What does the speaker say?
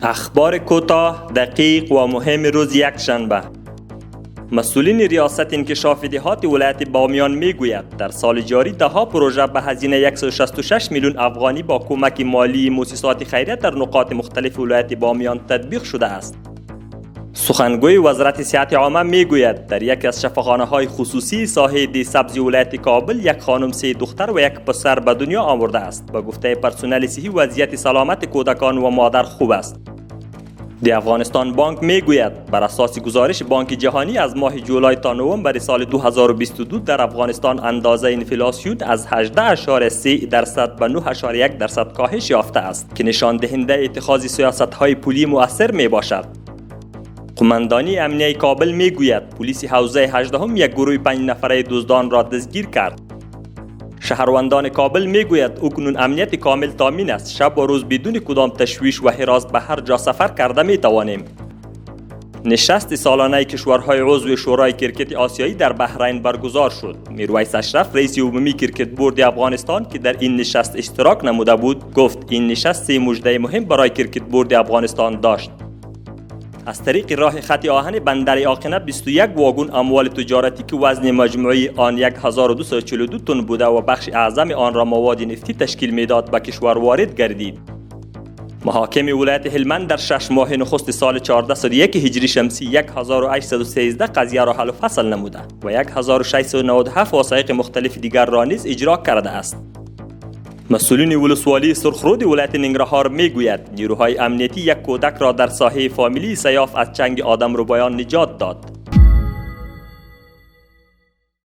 اخبار کوتاه، دقیق و مهم روز یکشنبه. مسئولین ریاست انکشاف دهات ولایت بامیان میگوید در سال جاری ده‌ها پروژه به هزینه 166 میلیون افغانی با کمک مالی مؤسسات خیریه در نقاط مختلف ولایت بامیان تطبیق شده است. سخنگوی وزارت صحت عامه میگوید در یکی از شفاخانه‌های خصوصی ساحه دی سبز ولایت کابل یک خانم 3 دختر و یک پسر به دنیا آورده است. به گفته پرسنل صحی وضعیت سلامت کودکان و مادر خوب است. دی افغانستان بانک میگوید بر اساس گزارش بانک جهانی از ماه جولای تا نوامبر سال 2022 در افغانستان اندازه انفلاسیون از 18.3% به 9.1% کاهش یافته است که نشان دهنده اتخاذ سیاست‌های پولی مؤثر میباشد. قماندانی امنیه کابل میگوید پلیس حوزه 18 یک گروه 5 نفره دزدان را دستگیر کرد. شهروندان کابل میگوید اکنون امنیت کامل تامین است. شب و روز بدون کدام تشویش و هراس به هر جا سفر کرده میتوانیم. نشست سالانه کشورهای عضو شورای کرکت آسیایی در بحرین برگزار شد. میرویس اشرف رئیس عمومی کرکت بورد افغانستان که در این نشست اشتراک نموده بود گفت این نشست مژده مهم برای کرکت بورد افغانستان داشت. از طریق راه خط آهن بندر آقنه 21 واگن اموال تجارتی که وزن مجموعی آن 1242 تن بوده و بخش اعظم آن را مواد نفتی تشکیل میداد به کشور وارد گردید. محاکم ولایت هلمند در 6 ماه نخست سال 1401 هجری شمسی 1813 قضیه را حل و فصل نموده و 1697 وثایق مختلف دیگر را نیز اجرا کرده است. مسئولین ولسوالی سرخرود ولایت ننگرهار میگوید نیروهای امنیتی یک کودک را در ساحه فامیلی سیاف از چنگ آدمربایان نجات داد.